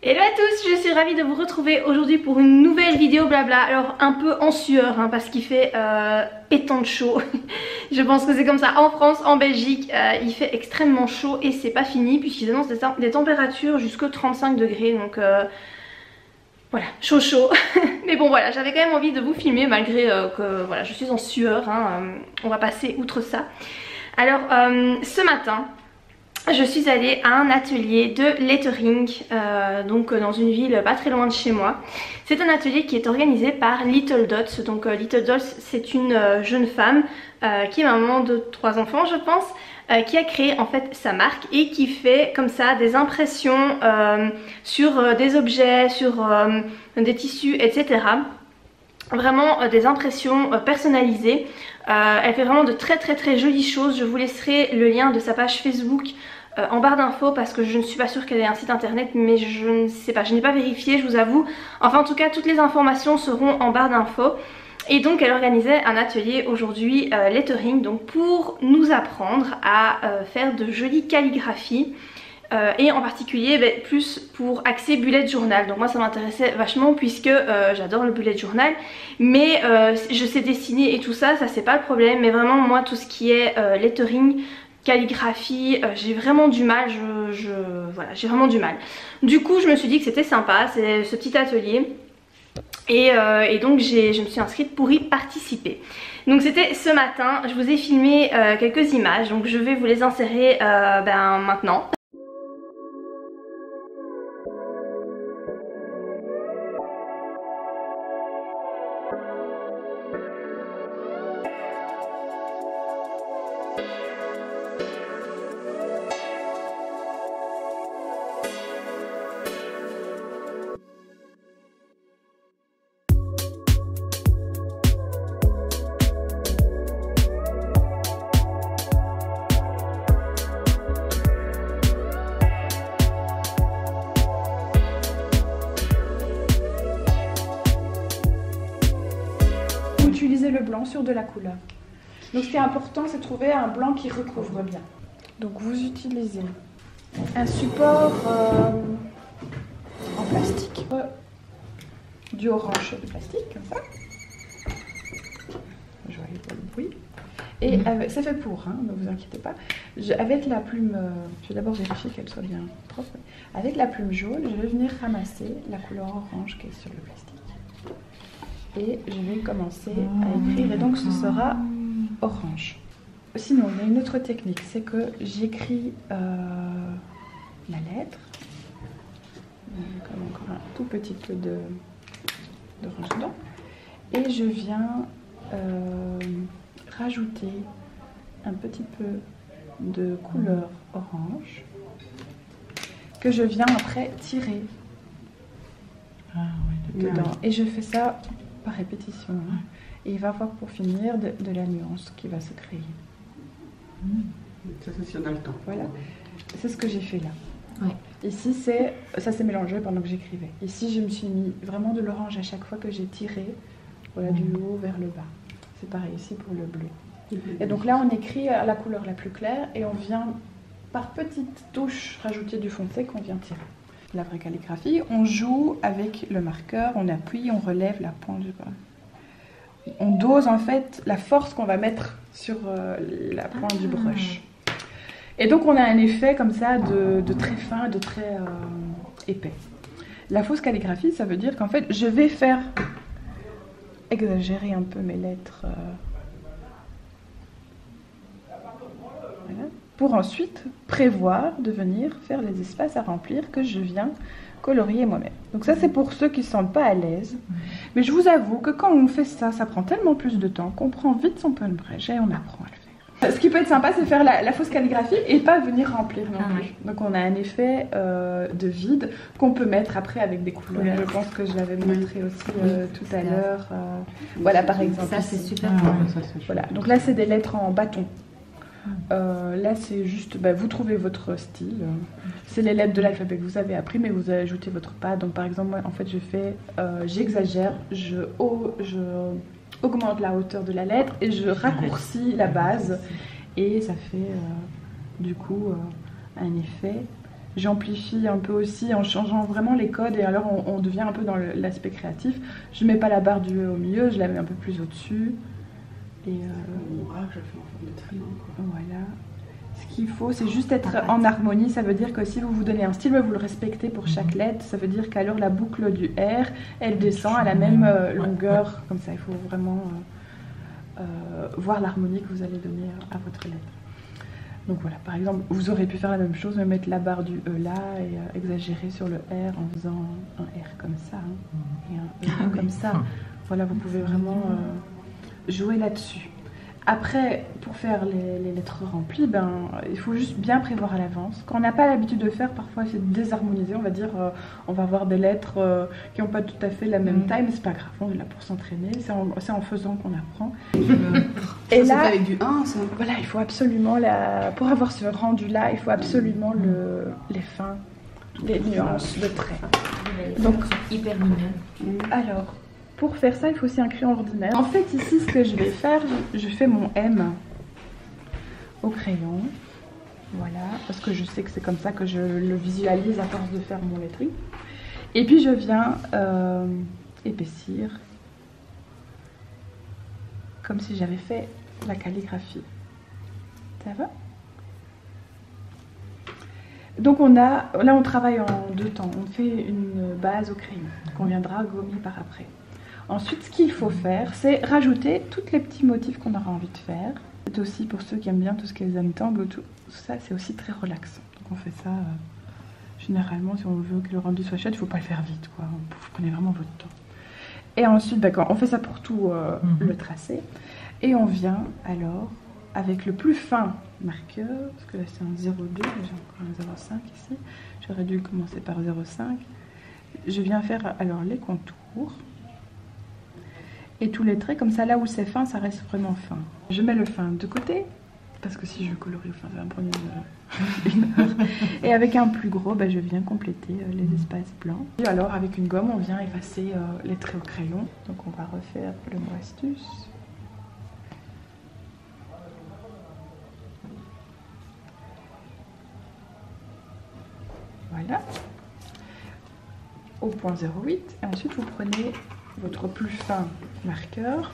Hello à tous, je suis ravie de vous retrouver aujourd'hui pour une nouvelle vidéo blabla. Alors un peu en sueur parce qu'il fait pétant de chaud. Je pense que c'est comme ça en France, en Belgique, il fait extrêmement chaud et c'est pas fini puisqu'ils annoncent des températures jusqu'à 35 degrés donc voilà, chaud chaud. Mais bon voilà, j'avais quand même envie de vous filmer malgré que voilà, je suis en sueur, on va passer outre ça. Alors ce matin, je suis allée à un atelier de lettering, donc dans une ville pas très loin de chez moi. C'est un atelier qui est organisé par Little Dots. Donc Little Dots, c'est une jeune femme qui est maman de 3 enfants je pense, qui a créé en fait sa marque et qui fait comme ça des impressions sur des objets, sur des tissus, etc. Vraiment des impressions personnalisées. Elle fait vraiment de très jolies choses. Je vous laisserai le lien de sa page Facebook en barre d'infos parce que je ne suis pas sûre qu'elle ait un site internet, mais je ne sais pas, je n'ai pas vérifié, je vous avoue. Enfin en tout cas toutes les informations seront en barre d'infos. Et donc elle organisait un atelier aujourd'hui lettering, donc pour nous apprendre à faire de jolies calligraphies. Et en particulier plus pour axer bullet journal. Donc moi ça m'intéressait vachement puisque j'adore le bullet journal, mais je sais dessiner et tout ça, ça c'est pas le problème. Mais vraiment moi tout ce qui est lettering, calligraphie, j'ai vraiment du mal, voilà, j'ai vraiment du mal. Du coup je me suis dit que c'était sympa, c'est ce petit atelier. Et donc je me suis inscrite pour y participer. Donc c'était ce matin, je vous ai filmé quelques images, donc je vais vous les insérer maintenant. Utiliser le blanc sur de la couleur. Donc ce qui est important, c'est de trouver un blanc qui recouvre bien. Donc vous utilisez un support en plastique, du orange sur du plastique comme ça. Je vois pas le bruit. Et c'est fait pour, ne vous inquiétez pas. Avec la plume, je vais d'abord vérifier qu'elle soit bien propre. Avec la plume jaune, je vais venir ramasser la couleur orange qui est sur le plastique. Et je vais commencer à écrire et donc ce sera orange. Sinon il y a une autre technique, c'est que j'écris la lettre, comme encore un tout petit peu d'orange dedans, et je viens rajouter un petit peu de couleur orange que je viens après tirer dedans. Et je fais ça par répétition, et il va avoir pour finir de la nuance qui va se créer. Ça c'est si on a le temps. Voilà, c'est ce que j'ai fait là. Ouais. Ici ça s'est mélangé pendant que j'écrivais. Ici je me suis mis vraiment de l'orange à chaque fois que j'ai tiré, voilà, du haut vers le bas. C'est pareil ici pour le bleu. Et donc là on écrit à la couleur la plus claire et on vient par petites touches rajouter du foncé qu'on vient tirer. La vraie calligraphie, on joue avec le marqueur, on appuie, on relève la pointe du bras. On dose en fait la force qu'on va mettre sur la pointe du brush. Et donc on a un effet comme ça de très fin, de très épais. La fausse calligraphie, ça veut dire qu'en fait je vais faire exagérer un peu mes lettres. Voilà. Pour ensuite prévoir de venir faire les espaces à remplir que je viens colorier moi-même. Donc ça c'est pour ceux qui ne se sentent pas à l'aise. Mais je vous avoue que quand on fait ça, ça prend tellement plus de temps qu'on prend vite son punch et on apprend à le faire. Ce qui peut être sympa, c'est faire la fausse calligraphie et pas venir remplir non plus. Donc on a un effet de vide qu'on peut mettre après avec des couleurs. Je pense que je l'avais montré aussi tout à l'heure. Voilà par exemple. Ça c'est super. Voilà. Donc là c'est des lettres en bâton. Là c'est juste, vous trouvez votre style, c'est les lettres de l'alphabet que vous avez appris mais vous ajoutez votre patte. Donc par exemple moi en fait je fais, j'exagère, je augmente la hauteur de la lettre et je raccourcis la base et ça fait du coup un effet j'amplifie un peu aussi en changeant vraiment les codes et alors on devient un peu dans l'aspect créatif. Je mets pas la barre du E au milieu, je la mets un peu plus au-dessus. Et je fais en forme de triangle. Voilà. Ce qu'il faut, c'est juste être en harmonie. Ça veut dire que si vous vous donnez un style, vous le respectez pour chaque lettre. Ça veut dire qu'alors la boucle du R, elle descend à la même longueur. Comme ça, il faut vraiment voir l'harmonie que vous allez donner à votre lettre. Donc voilà, par exemple, vous aurez pu faire la même chose, mais mettre la barre du E là et exagérer sur le R en faisant un R comme ça et un E comme ça. Voilà, vous pouvez vraiment jouer là-dessus. Après, pour faire les lettres remplies, il faut juste bien prévoir à l'avance. Quand on n'a pas l'habitude de faire, parfois c'est désharmonisé. On va dire, on va avoir des lettres qui n'ont pas tout à fait la même taille, mais c'est pas grave, on est là pour s'entraîner. C'est en faisant qu'on apprend. Et là, c'est avec du 1, ça. Voilà, il faut absolument, pour avoir ce rendu-là, il faut absolument les fins, les nuances de traits. Donc, hyper mignon. Alors, pour faire ça, il faut aussi un crayon ordinaire. En fait, ici, ce que je vais faire, je fais mon M au crayon. Voilà, parce que je sais que c'est comme ça que je le visualise à force de faire mon lettering. Et puis, je viens épaissir, comme si j'avais fait la calligraphie. Ça va? Donc là on travaille en 2 temps. On fait une base au crayon qu'on viendra gommer par après. Ensuite, ce qu'il faut faire, c'est rajouter tous les petits motifs qu'on aura envie de faire. C'est aussi pour ceux qui aiment bien tout ce qui est zentangle, tout ça, c'est aussi très relaxant. Donc on fait ça généralement, si on veut que le rendu soit chouette, il ne faut pas le faire vite, quoi. Vous prenez vraiment votre temps. Et ensuite, d'accord, on fait ça pour tout le tracé. Et on vient alors avec le plus fin marqueur, parce que là c'est un 0,2, j'ai encore un 0,5 ici. J'aurais dû commencer par 0,5. Je viens faire alors les contours. Et tous les traits, comme ça, là où c'est fin, ça reste vraiment fin. Je mets le fin de côté, parce que si je colorie au fin, ça va me prendre une heure. Et avec un plus gros, je viens compléter les espaces blancs. Et alors, avec une gomme, on vient effacer les traits au crayon. Donc, on va refaire le mot astuce. Voilà. Au point 0,8. Et ensuite, vous prenez votre plus fin marqueur.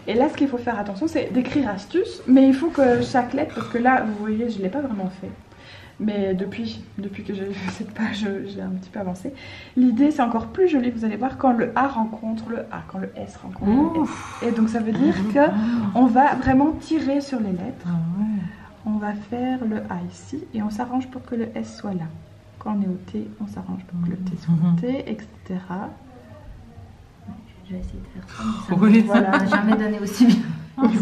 Et là, ce qu'il faut faire attention, c'est d'écrire astuce, mais il faut que chaque lettre, parce que là, vous voyez, je ne l'ai pas vraiment fait. Mais depuis que j'ai fait cette page, j'ai un petit peu avancé. L'idée, c'est encore plus joli, vous allez voir, quand le A rencontre le A, quand le S rencontre le S. Et donc, ça veut dire qu'on va vraiment tirer sur les lettres. On va faire le A ici, et on s'arrange pour que le S soit là. Quand on est au T, on s'arrange pour que le T soit au T, etc. Je vais essayer de faire ça, mais ça voilà, jamais donné aussi bien.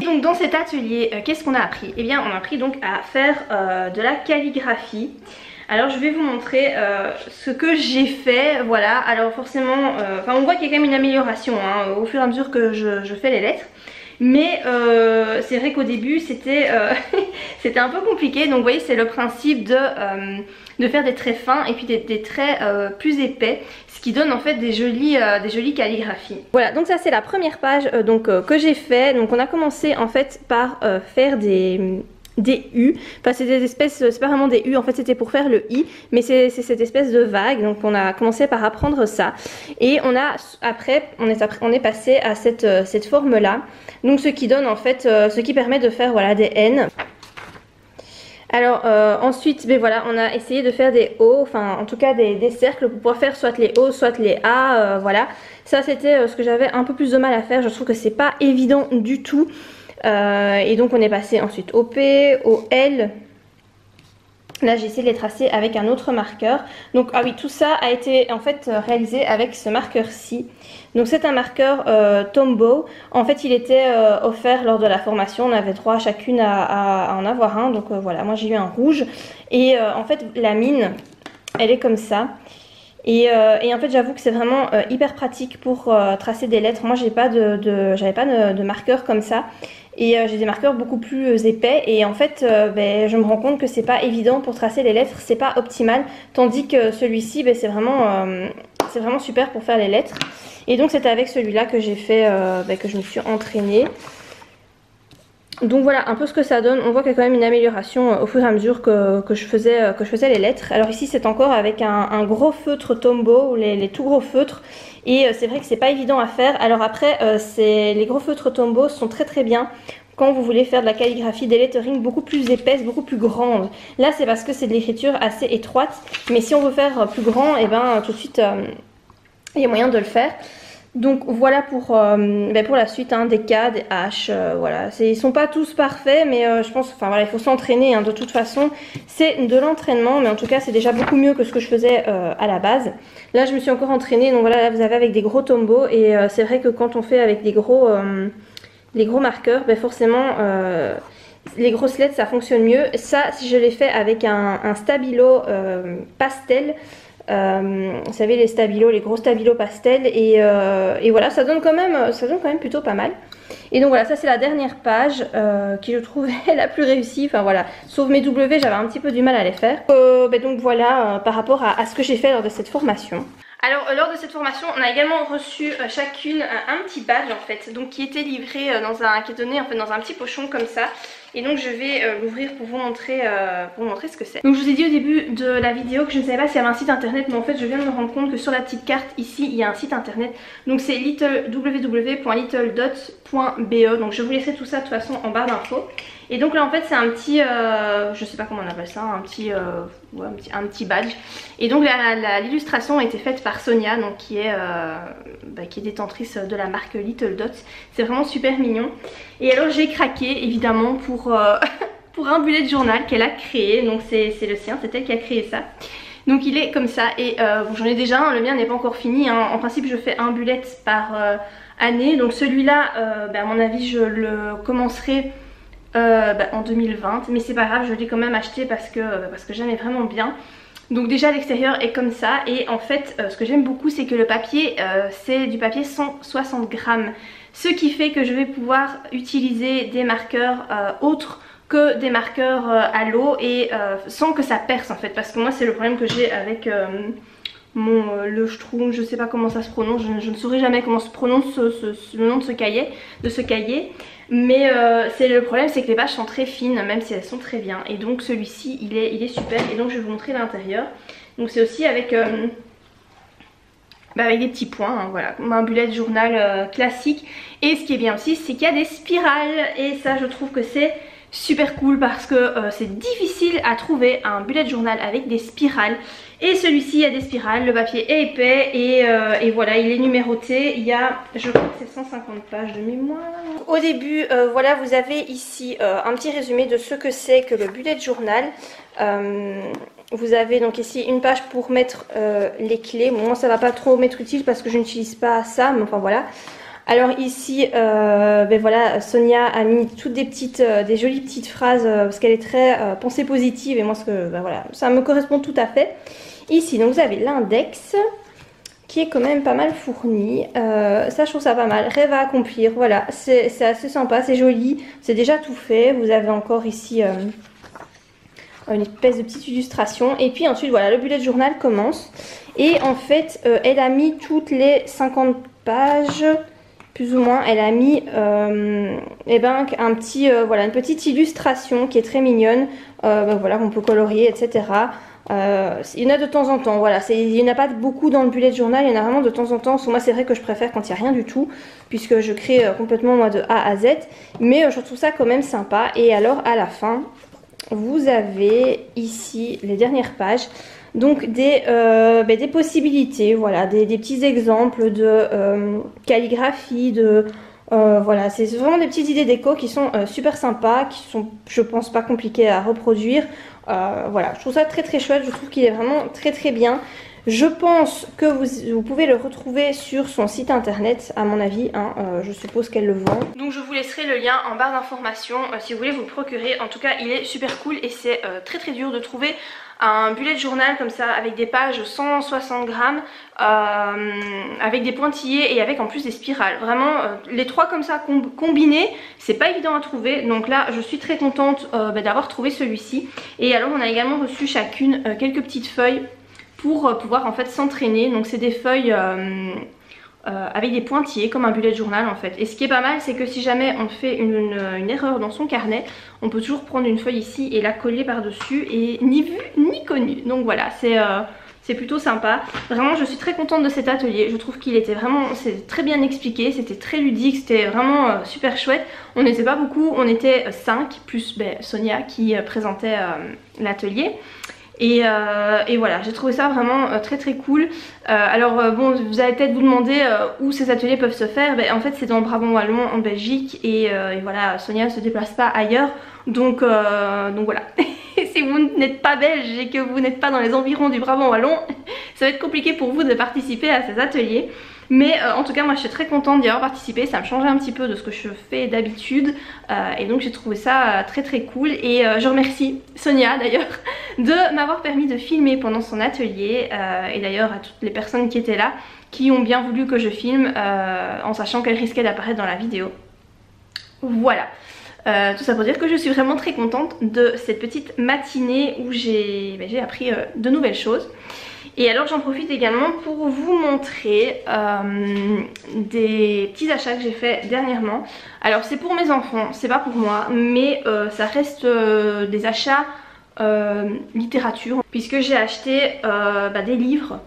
Donc dans cet atelier, qu'est-ce qu'on a appris? Eh bien, on a appris donc à faire de la calligraphie. Alors je vais vous montrer ce que j'ai fait, voilà. Alors forcément, on voit qu'il y a quand même une amélioration au fur et à mesure que je fais les lettres. Mais c'est vrai qu'au début c'était c'était un peu compliqué. Donc vous voyez, c'est le principe de faire des traits fins et puis des traits plus épais, ce qui donne en fait des jolies calligraphies. Voilà, donc ça c'est la première page que j'ai fait. Donc on a commencé en fait par faire des U, enfin c'est des espèces, c'est pas vraiment des U, en fait c'était pour faire le I, mais c'est cette espèce de vague. Donc on a commencé par apprendre ça et on est passé à cette forme là, donc ce qui donne en fait, ce qui permet de faire voilà des N. Alors ensuite, voilà, on a essayé de faire des O, enfin en tout cas des cercles pour pouvoir faire soit les O, soit les A, voilà. Ça c'était ce que j'avais un peu plus de mal à faire, je trouve que c'est pas évident du tout. Et donc on est passé ensuite au P, au L. Là j'ai essayé de les tracer avec un autre marqueur. Donc ah oui, tout ça a été en fait réalisé avec ce marqueur-ci. Donc c'est un marqueur Tombow. En fait il était offert lors de la formation. On avait droit chacune à en avoir un. Donc voilà, moi j'ai eu un rouge. Et en fait la mine, elle est comme ça. Et en fait j'avoue que c'est vraiment hyper pratique pour tracer des lettres. Moi j'avais pas de marqueur comme ça. Et j'ai des marqueurs beaucoup plus épais et en fait je me rends compte que c'est pas évident pour tracer les lettres, c'est pas optimal, tandis que celui-ci c'est vraiment super pour faire les lettres. Et donc c'est avec celui-là que j'ai fait, que je me suis entraînée. Donc voilà un peu ce que ça donne. On voit qu'il y a quand même une amélioration au fur et à mesure que je faisais les lettres. Alors ici c'est encore avec un gros feutre Tombow, les tout gros feutres. Et c'est vrai que c'est pas évident à faire. Alors après les gros feutres Tombow sont très bien quand vous voulez faire de la calligraphie, des lettering beaucoup plus épaisses, beaucoup plus grandes. Là c'est parce que c'est de l'écriture assez étroite. Mais si on veut faire plus grand, et ben tout de suite il y a moyen de le faire. Donc voilà pour la suite, hein, des K, des H, voilà. Ils sont pas tous parfaits, mais je pense, enfin voilà, il faut s'entraîner, hein, de toute façon. C'est de l'entraînement, mais en tout cas c'est déjà beaucoup mieux que ce que je faisais à la base. Là je me suis encore entraînée, donc voilà, là vous avez avec des gros Tombow, et c'est vrai que quand on fait avec des gros marqueurs, forcément les grosses lettres ça fonctionne mieux. Ça, si je l'ai fait avec un stabilo pastel, vous savez les stabilos, les gros stabilos pastel, et voilà, ça donne quand même plutôt pas mal. Et donc voilà, ça c'est la dernière page qui je trouvais la plus réussie, enfin voilà, sauf mes W, j'avais un petit peu du mal à les faire. Donc voilà, par rapport à ce que j'ai fait lors de cette formation. Alors lors de cette formation, on a également reçu chacune un petit badge en fait, donc qui était livré qui est donné en fait dans un petit pochon comme ça. Et donc je vais l'ouvrir pour vous montrer ce que c'est. Donc je vous ai dit au début de la vidéo que je ne savais pas s'il y avait un site internet, mais en fait je viens de me rendre compte que sur la petite carte ici il y a un site internet. Donc c'est www.littledot.be. Donc je vous laisserai tout ça de toute façon en barre d'infos. Et donc là en fait c'est un petit, je sais pas comment on appelle ça, un petit badge. Et donc l'illustration a été faite par Sonia, donc qui est détentrice de la marque Little Dot. C'est vraiment super mignon. Et alors j'ai craqué évidemment pour un bullet journal qu'elle a créé. Donc c'est le sien, c'est elle qui a créé ça. Donc il est comme ça, et bon, j'en ai déjà un, le mien n'est pas encore fini, hein. En principe je fais un bullet par année. Donc celui-là, à mon avis je le commencerai en 2020, mais c'est pas grave, je l'ai quand même acheté parce que j'aimais vraiment bien. Donc déjà l'extérieur est comme ça, et en fait ce que j'aime beaucoup c'est que le papier c'est du papier 160 grammes, ce qui fait que je vais pouvoir utiliser des marqueurs autres que des marqueurs à l'eau, et sans que ça perce en fait, parce que moi c'est le problème que j'ai avec le Strung, je sais pas comment ça se prononce, je ne saurais jamais comment se prononce le nom de ce cahier, mais c'est le problème, c'est que les pages sont très fines même si elles sont très bien, et donc celui-ci il est super. Et donc je vais vous montrer l'intérieur. Donc c'est aussi avec des petits points, hein, voilà, comme un bullet journal classique. Et ce qui est bien aussi c'est qu'il y a des spirales, et ça je trouve que c'est super cool parce que c'est difficile à trouver un bullet journal avec des spirales. Et celui-ci a des spirales, le papier est épais, et voilà, il est numéroté. Il y a, je crois que c'est 150 pages de mémoire. Au début, voilà, vous avez ici un petit résumé de ce que c'est que le bullet journal. Vous avez donc ici une page pour mettre les clés. Bon, moi ça va pas trop m'être utile parce que je n'utilise pas ça, mais enfin voilà. Alors ici, voilà, Sonia a mis toutes des jolies petites phrases parce qu'elle est très pensée positive, et moi voilà, ça me correspond tout à fait. Ici donc vous avez l'index qui est quand même pas mal fourni, ça je trouve ça pas mal. Rêve à accomplir, voilà, c'est assez sympa, c'est joli, c'est déjà tout fait. Vous avez encore ici une espèce de petite illustration, et puis ensuite voilà, le bullet journal commence, et en fait elle a mis toutes les 50 pages plus ou moins, elle a mis voilà, une petite illustration qui est très mignonne, voilà, qu'on peut colorier, etc. Il y en a de temps en temps, voilà, il n'y en a pas beaucoup dans le bullet journal, il y en a vraiment de temps en temps. Moi c'est vrai que je préfère quand il n'y a rien du tout, puisque je crée complètement moi de A à Z, mais je trouve ça quand même sympa. Et alors à la fin vous avez ici les dernières pages, donc des possibilités, voilà, des petits exemples de calligraphie, voilà, c'est vraiment des petites idées déco qui sont super sympas, qui sont, je pense, pas compliquées à reproduire. Voilà, je trouve ça très chouette, je trouve qu'il est vraiment très bien. Je pense que vous pouvez le retrouver sur son site internet, à mon avis, hein, je suppose qu'elle le vend. Donc je vous laisserai le lien en barre d'informations si vous voulez vous le procurer. En tout cas il est super cool, et c'est très dur de trouver un bullet journal comme ça avec des pages 160 grammes, avec des pointillés et avec en plus des spirales. Vraiment les trois comme ça combinés, c'est pas évident à trouver. Donc là je suis très contente d'avoir trouvé celui-ci. Et alors on a également reçu chacune quelques petites feuilles pour pouvoir en fait s'entraîner. Donc c'est des feuilles avec des pointillés comme un bullet journal en fait. Et ce qui est pas mal, c'est que si jamais on fait une erreur dans son carnet, on peut toujours prendre une feuille ici et la coller par dessus et ni vu ni connu. Donc voilà, c'est plutôt sympa. Vraiment je suis très contente de cet atelier. Je trouve qu'il était vraiment, c'est très bien expliqué, c'était très ludique, c'était vraiment super chouette. On n'était pas beaucoup, on était 5 plus Sonia qui présentait l'atelier. Et voilà, j'ai trouvé ça vraiment très très cool. Alors bon, vous allez peut-être vous demander où ces ateliers peuvent se faire. En fait c'est dans le Brabant Wallon en Belgique et voilà, Sonia ne se déplace pas ailleurs. Donc voilà. Si vous n'êtes pas belge et que vous n'êtes pas dans les environs du Brabant Wallon, ça va être compliqué pour vous de participer à ces ateliers. Mais en tout cas moi je suis très contente d'y avoir participé, ça me changeait un petit peu de ce que je fais d'habitude et donc j'ai trouvé ça très très cool. Et je remercie Sonia d'ailleurs de m'avoir permis de filmer pendant son atelier et d'ailleurs à toutes les personnes qui étaient là, qui ont bien voulu que je filme en sachant qu'elle risquait d'apparaître dans la vidéo. Voilà. Tout ça pour dire que je suis vraiment très contente de cette petite matinée où j'ai appris de nouvelles choses. Et alors j'en profite également pour vous montrer des petits achats que j'ai fait dernièrement. Alors c'est pour mes enfants, c'est pas pour moi, mais ça reste des achats littérature, puisque j'ai acheté des livres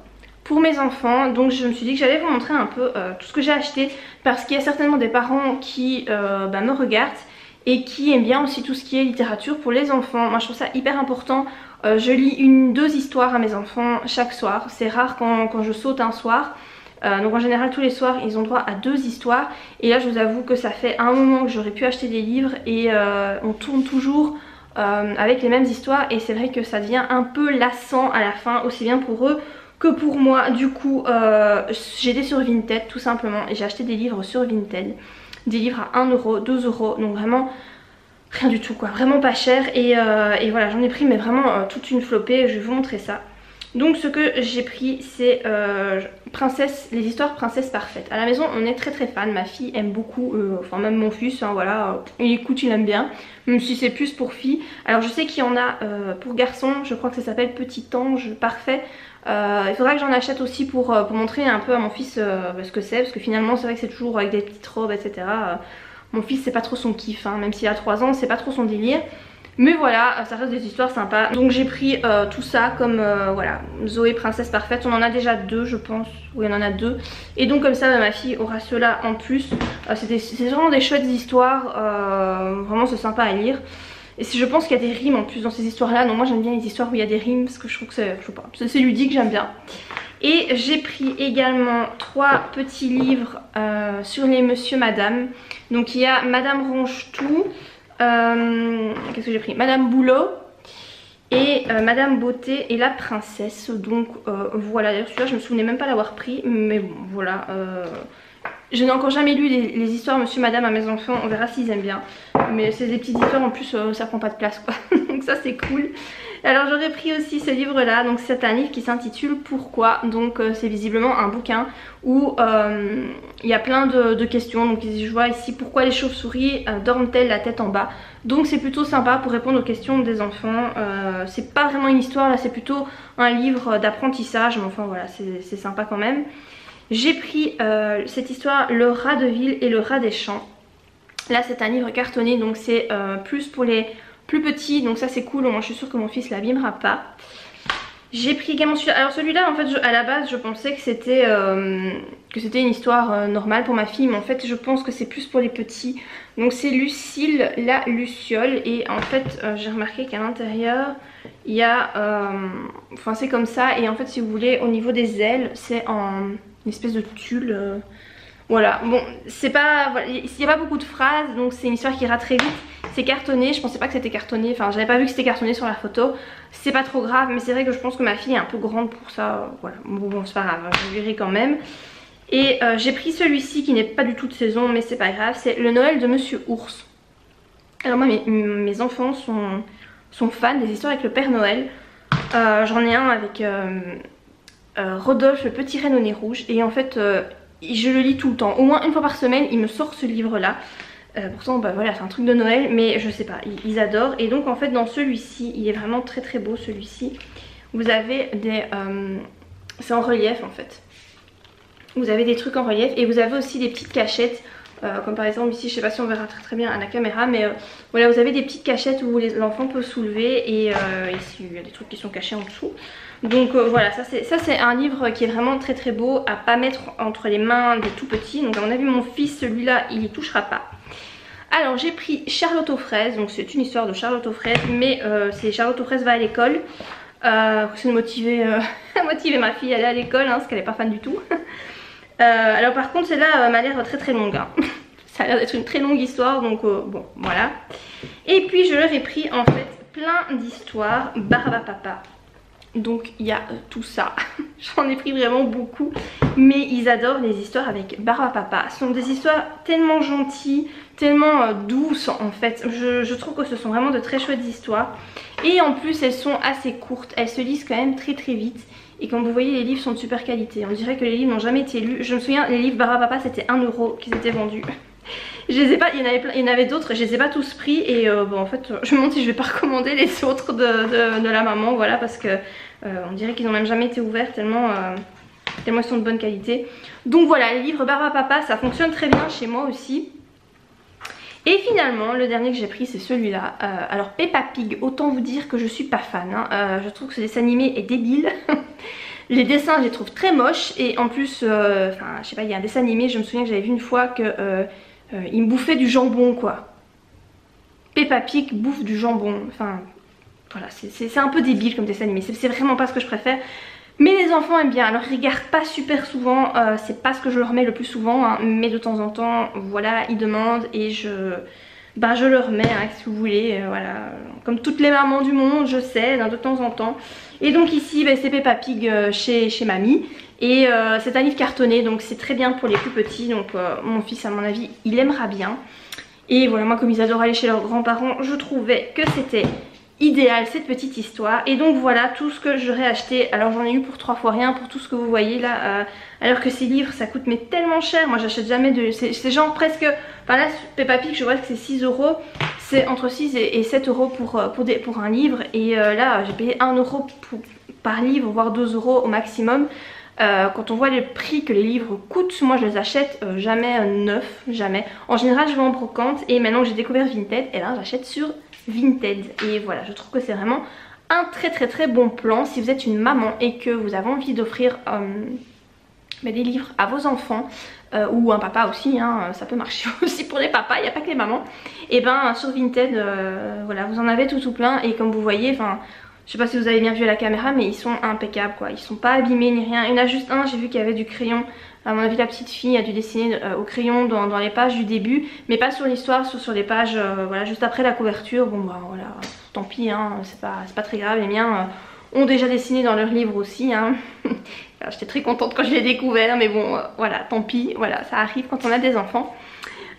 pour mes enfants. Donc je me suis dit que j'allais vous montrer un peu tout ce que j'ai acheté, parce qu'il y a certainement des parents qui me regardent et qui aiment bien aussi tout ce qui est littérature pour les enfants. Moi je trouve ça hyper important. Je lis 2 histoires à mes enfants chaque soir. C'est rare quand je saute un soir. Donc en général tous les soirs ils ont droit à 2 histoires. Et là je vous avoue que ça fait un moment que j'aurais pu acheter des livres et on tourne toujours avec les mêmes histoires. Et c'est vrai que ça devient un peu lassant à la fin, aussi bien pour eux que pour moi. Du coup j'étais sur Vinted tout simplement et j'ai acheté des livres sur Vinted. Des livres à 1 €, 2 €, donc vraiment rien du tout quoi, vraiment pas cher. Et voilà, j'en ai pris mais vraiment toute une flopée, je vais vous montrer ça. Donc ce que j'ai pris c'est les histoires princesses parfaites. À la maison on est très très fan, ma fille aime beaucoup, enfin même mon fils, hein, voilà, il écoute, il aime bien, même si c'est plus pour filles. Alors je sais qu'il y en a pour garçons, je crois que ça s'appelle Petit Ange Parfait. Il faudra que j'en achète aussi pour montrer un peu à mon fils ce que c'est, parce que finalement c'est vrai que c'est toujours avec des petites robes etc. Mon fils c'est pas trop son kiff, hein, même s'il a 3 ans c'est pas trop son délire. Mais voilà, ça reste des histoires sympas. Donc j'ai pris tout ça comme voilà, Zoé Princesse Parfaite. On en a déjà 2 je pense, oui on en a 2. Et donc comme ça ma fille aura ceux-là en plus. C'est vraiment des chouettes histoires, vraiment c'est sympa à lire. Et je pense qu'il y a des rimes en plus dans ces histoires là. Donc moi j'aime bien les histoires où il y a des rimes, parce que je trouve que c'est ludique, j'aime bien. Et j'ai pris également 3 petits livres sur les monsieur madame. Donc il y a Madame Ronge-Tout, qu'est-ce que j'ai pris, Madame Boulot et Madame Beauté et la Princesse. Donc voilà, d'ailleurs celui-là je me souvenais même pas l'avoir pris, mais bon voilà. Je n'ai encore jamais lu les histoires monsieur madame à mes enfants, on verra s'ils aiment bien. Mais c'est des petites histoires en plus, ça prend pas de place quoi. Donc ça c'est cool. Alors j'aurais pris aussi ce livre là, donc c'est un livre qui s'intitule Pourquoi. Donc c'est visiblement un bouquin où il y a plein de questions. Donc je vois ici pourquoi les chauves-souris dorment-elles la tête en bas. Donc c'est plutôt sympa pour répondre aux questions des enfants. C'est pas vraiment une histoire là, c'est plutôt un livre d'apprentissage, mais enfin voilà, c'est sympa quand même. J'ai pris cette histoire Le rat de ville et le rat des champs. Là c'est un livre cartonné, donc c'est plus pour les plus petits, donc ça c'est cool, moi je suis sûre que mon fils l'abîmera pas. J'ai pris également celui-là. Alors celui-là en fait à la base je pensais que c'était une histoire normale pour ma fille, mais en fait je pense que c'est plus pour les petits. Donc c'est Lucille la Luciole, et en fait j'ai remarqué qu'à l'intérieur il y a enfin c'est comme ça, et en fait si vous voulez au niveau des ailes c'est en une espèce de tulle. Voilà, bon c'est pas, voilà, il n'y a pas beaucoup de phrases, donc c'est une histoire qui ira très vite. C'est cartonné, je pensais pas que c'était cartonné, enfin j'avais pas vu que c'était cartonné sur la photo. C'est pas trop grave, mais c'est vrai que je pense que ma fille est un peu grande pour ça. Voilà, bon c'est pas grave, je verrai quand même. Et j'ai pris celui-ci qui n'est pas du tout de saison, mais c'est pas grave, c'est Le Noël de Monsieur Ours. Alors moi mes enfants sont fans des histoires avec le Père Noël. J'en ai un avec Rodolphe le petit renne au nez rouge, et en fait je le lis tout le temps, au moins une fois par semaine il me sort ce livre là. Pourtant bah voilà c'est un truc de Noël, mais je sais pas, ils adorent. Et donc en fait dans celui-ci, il est vraiment très très beau celui-ci. Vous avez des c'est en relief en fait. Vous avez des trucs en relief et vous avez aussi des petites cachettes. Comme par exemple ici, je sais pas si on verra très bien à la caméra, mais voilà, vous avez des petites cachettes où l'enfant peut soulever et ici il y a des trucs qui sont cachés en dessous. Donc voilà, ça c'est un livre qui est vraiment très très beau à pas mettre entre les mains des tout petits. Donc à mon avis mon fils, celui-là, il y touchera pas. Alors j'ai pris Charlotte aux fraises, donc c'est une histoire de Charlotte aux fraises, mais c'est Charlotte aux fraises va à l'école. C'est motiver ma fille à aller à l'école, parce qu'elle est pas fan du tout. Alors par contre celle-là m'a l'air très très longue, hein. Ça a l'air d'être une très longue histoire, donc bon voilà. Et puis je leur ai pris en fait plein d'histoires Barbapapa. Donc il y a tout ça. J'en ai pris vraiment beaucoup, mais ils adorent les histoires avec Barbapapa. Ce sont des histoires tellement gentilles, tellement douces en fait. Je trouve que ce sont vraiment de très chouettes histoires. Et en plus elles sont assez courtes, elles se lisent quand même très très vite. Et comme vous voyez, les livres sont de super qualité. On dirait que les livres n'ont jamais été lus. Je me souviens, les livres Barbapapa, c'était 1 € qu'ils étaient vendus. Je les ai pas, il y en avait d'autres, je les ai pas tous pris. Et bon, en fait, je me demande si je vais pas recommander les autres de la maman. Voilà, parce que on dirait qu'ils n'ont même jamais été ouverts tellement ils sont de bonne qualité. Donc voilà, les livres Barbapapa, ça fonctionne très bien chez moi aussi. Et finalement, le dernier que j'ai pris, c'est celui-là. Alors Peppa Pig, autant vous dire que je suis pas fan, hein. Je trouve que ce dessin animé est débile. Les dessins, je les trouve très moches. Et en plus, enfin, je sais pas, il y a un dessin animé, je me souviens que j'avais vu une fois que il me bouffait du jambon, quoi. Peppa Pig bouffe du jambon. Enfin, voilà, c'est un peu débile comme dessin animé. C'est vraiment pas ce que je préfère. Mais les enfants aiment bien, alors ils regardent pas super souvent, c'est pas ce que je leur mets le plus souvent, hein, mais de temps en temps, voilà, ils demandent et je leur mets, hein, si vous voulez, voilà, comme toutes les mamans du monde, je sais, de temps en temps. Et donc ici, c'est Peppa Pig chez mamie, et c'est un livre cartonné, donc c'est très bien pour les plus petits, donc mon fils à mon avis, il aimera bien. Et voilà, moi comme ils adorent aller chez leurs grands-parents, je trouvais que c'était idéal cette petite histoire. Et donc voilà tout ce que j'aurais acheté. Alors j'en ai eu pour 3 fois rien pour tout ce que vous voyez là, alors que ces livres ça coûte mais tellement cher. Moi j'achète jamais de... c'est genre presque... Enfin là Peppa Pig je vois que c'est 6 €. C'est entre 6 et 7 € pour un livre. Et là j'ai payé 1 € par livre, voire 2 € au maximum. Quand on voit le prix que les livres coûtent, moi je les achète jamais neufs, jamais. En général je vais en brocante et maintenant que j'ai découvert Vinted, et là j'achète sur Vinted. Et voilà, je trouve que c'est vraiment un très très très bon plan si vous êtes une maman et que vous avez envie d'offrir des livres à vos enfants ou un papa aussi, hein, ça peut marcher aussi pour les papas, il n'y a pas que les mamans. Et ben sur Vinted, voilà, vous en avez tout plein et comme vous voyez, enfin... Je sais pas si vous avez bien vu à la caméra, mais ils sont impeccables quoi. Ils sont pas abîmés ni rien. Il y en a juste un, j'ai vu qu'il y avait du crayon. À mon avis la petite fille a dû dessiner au crayon dans les pages du début. Mais pas sur l'histoire, sur les pages voilà, juste après la couverture. Bon bah voilà, tant pis, hein, c'est pas très grave. Les miens ont déjà dessiné dans leur livre aussi. Hein. J'étais très contente quand je l'ai découvert. Mais bon voilà, tant pis, voilà, ça arrive quand on a des enfants.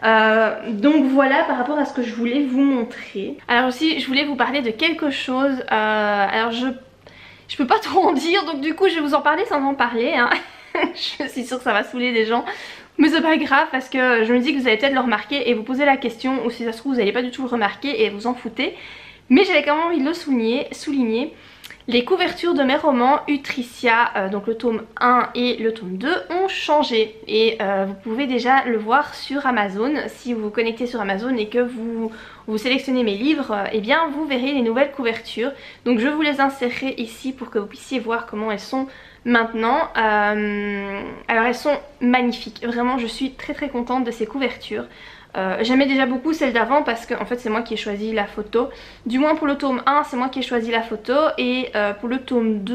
Donc voilà par rapport à ce que je voulais vous montrer. Alors aussi je voulais vous parler de quelque chose. Alors je peux pas trop en dire, donc du coup je vais vous en parler sans en parler, hein. Je suis sûre que ça va saouler des gens, mais c'est pas grave parce que je me dis que vous allez peut-être le remarquer et vous poser la question, ou si ça se trouve vous n'allez pas du tout le remarquer et vous en foutez. Mais j'avais quand même envie de le souligner. Les couvertures de mes romans Utricia, donc le tome 1 et le tome 2 ont changé. Et vous pouvez déjà le voir sur Amazon. Si vous vous connectez sur Amazon et que vous sélectionnez mes livres, eh bien vous verrez les nouvelles couvertures. Donc je vous les insérerai ici pour que vous puissiez voir comment elles sont maintenant. Alors elles sont magnifiques. Vraiment je suis très très contente de ces couvertures. J'aimais déjà beaucoup celle d'avant parce que en fait c'est moi qui ai choisi la photo. Du moins pour le tome 1 c'est moi qui ai choisi la photo. Et pour le tome 2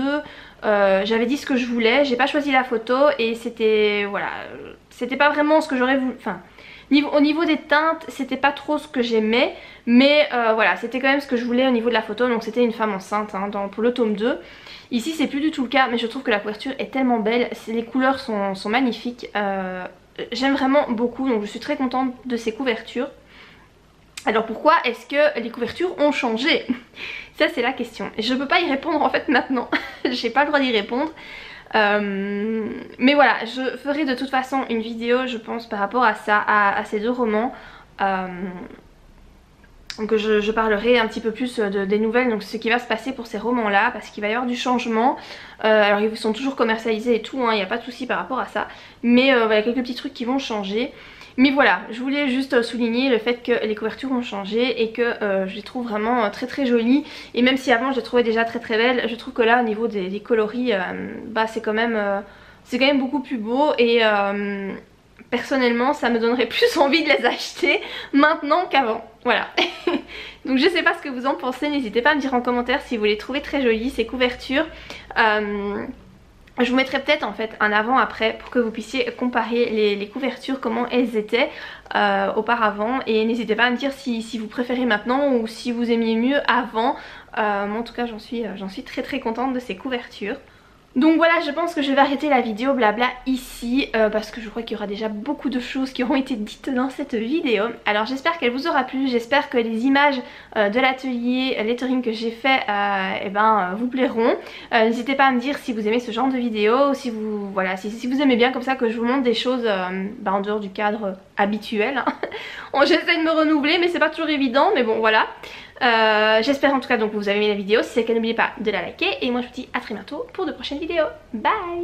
j'avais dit ce que je voulais. J'ai pas choisi la photo et c'était voilà, c'était pas vraiment ce que j'aurais voulu. Enfin au niveau des teintes c'était pas trop ce que j'aimais. Mais voilà, c'était quand même ce que je voulais au niveau de la photo. Donc c'était une femme enceinte hein, pour le tome 2. Ici c'est plus du tout le cas, mais je trouve que la couverture est tellement belle. Les couleurs sont magnifiques. J'aime vraiment beaucoup, donc je suis très contente de ces couvertures. Alors pourquoi est-ce que les couvertures ont changé? Ça c'est la question. Et je peux pas y répondre en fait maintenant. J'ai pas le droit d'y répondre. Mais voilà, je ferai de toute façon une vidéo je pense par rapport à ça, à ces deux romans. Donc je parlerai un petit peu plus des nouvelles, donc ce qui va se passer pour ces romans là, parce qu'il va y avoir du changement. Alors ils sont toujours commercialisés et tout, il n'y a pas de souci par rapport à ça, mais il y a quelques petits trucs qui vont changer. Mais voilà, je voulais juste souligner le fait que les couvertures ont changé et que je les trouve vraiment très très jolies. Et même si avant je les trouvais déjà très très belles, je trouve que là au niveau des coloris, bah c'est quand même beaucoup plus beau. Et personnellement ça me donnerait plus envie de les acheter maintenant qu'avant. Voilà. Donc je sais pas ce que vous en pensez, n'hésitez pas à me dire en commentaire si vous les trouvez très jolies ces couvertures. Je vous mettrai peut-être en fait un avant-après pour que vous puissiez comparer les couvertures, comment elles étaient auparavant. Et n'hésitez pas à me dire si vous préférez maintenant ou si vous aimiez mieux avant. Moi en tout cas j'en suis très très contente de ces couvertures. Donc voilà, je pense que je vais arrêter la vidéo blabla ici parce que je crois qu'il y aura déjà beaucoup de choses qui auront été dites dans cette vidéo. Alors j'espère qu'elle vous aura plu, j'espère que les images de l'atelier lettering que j'ai fait vous plairont. N'hésitez pas à me dire si vous aimez ce genre de vidéo ou si vous, voilà, si vous aimez bien comme ça que je vous montre des choses en dehors du cadre habituel. J'essaie de me renouveler mais c'est pas toujours évident, mais bon voilà. J'espère en tout cas donc que vous avez aimé la vidéo. Si c'est le cas, n'oubliez pas de la liker. Et moi je vous dis à très bientôt pour de prochaines vidéos. Bye!